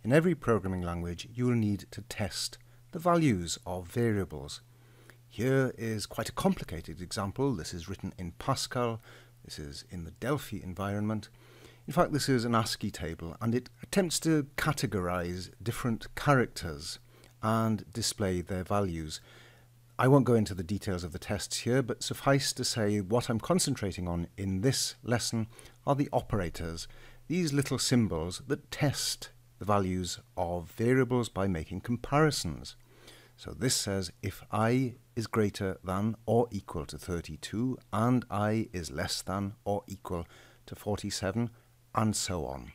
In every programming language, you will need to test the values of variables. Here is quite a complicated example. This is written in Pascal. This is in the Delphi environment. In fact, this is an ASCII table, and it attempts to categorize different characters and display their values. I won't go into the details of the tests here, but suffice to say what I'm concentrating on in this lesson are the operators, these little symbols that test the values of variables by making comparisons. So this says if I is greater than or equal to 32 and I is less than or equal to 47, and so on.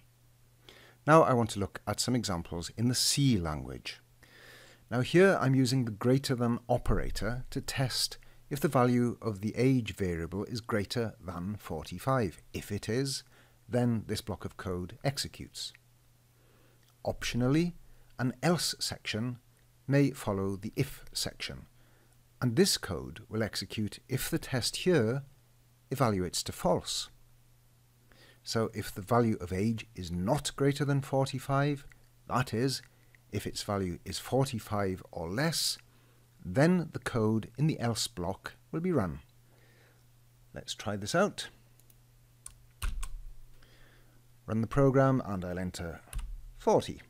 Now I want to look at some examples in the C language. Now here I'm using the greater than operator to test if the value of the age variable is greater than 45. If it is, then this block of code executes. Optionally, an else section may follow the if section, and this code will execute if the test here evaluates to false. So if the value of age is not greater than 45, that is, if its value is 45 or less, then the code in the else block will be run. Let's try this out. Run the program and I'll enter 40.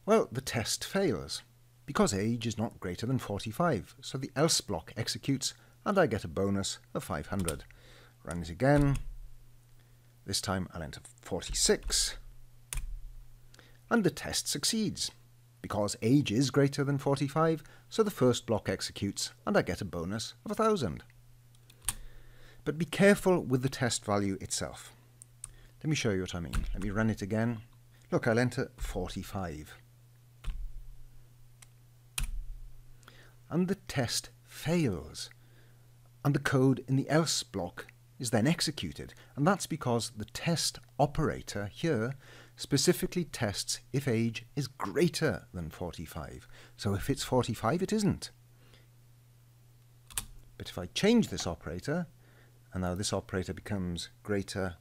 Well, the test fails because age is not greater than 45, so the else block executes and I get a bonus of 500. Run it again. This time I'll enter 46. And the test succeeds because age is greater than 45, so the first block executes and I get a bonus of 1000. But be careful with the test value itself. Let me show you what I mean. Let me run it again. Look, I'll enter 45. And the test fails. And the code in the else block is then executed. And that's because the test operator here specifically tests if age is greater than 45. So if it's 45, it isn't. But if I change this operator, and now this operator becomes greater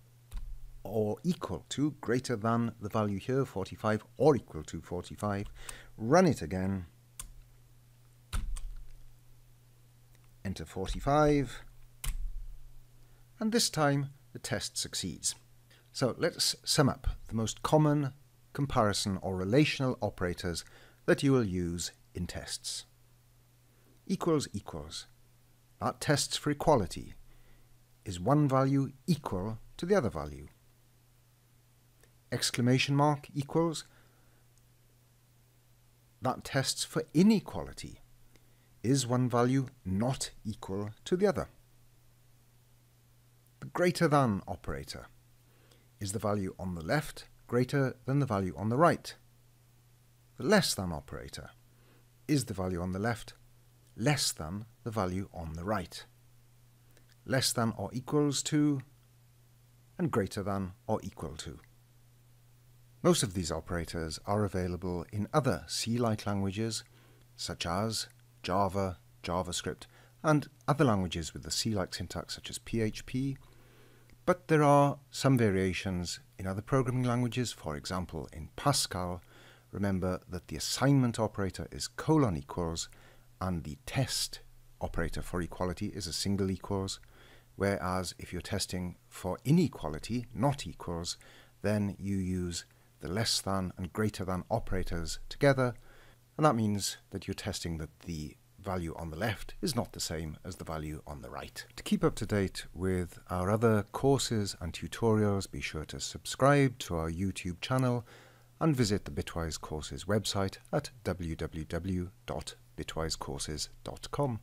or equal to, greater than the value here, 45, or equal to 45, run it again, enter 45, and this time the test succeeds. So let's sum up the most common comparison or relational operators that you will use in tests. Equals equals. That tests for equality. Is one value equal to the other value? Exclamation mark equals. That tests for inequality. Is one value not equal to the other? The greater than operator. Is the value on the left greater than the value on the right? The less than operator. Is the value on the left less than the value on the right? Less than or equals to, and greater than or equal to. Most of these operators are available in other C-like languages, such as Java, JavaScript, and other languages with the C-like syntax, such as PHP. But there are some variations in other programming languages, for example in Pascal. Remember that the assignment operator is colon equals, and the test operator for equality is a single equals. Whereas if you're testing for inequality, not equals, then you use the less than and greater than operators together, and that means that you're testing that the value on the left is not the same as the value on the right. To keep up to date with our other courses and tutorials, be sure to subscribe to our YouTube channel and visit the Bitwise Courses website at www.bitwisecourses.com.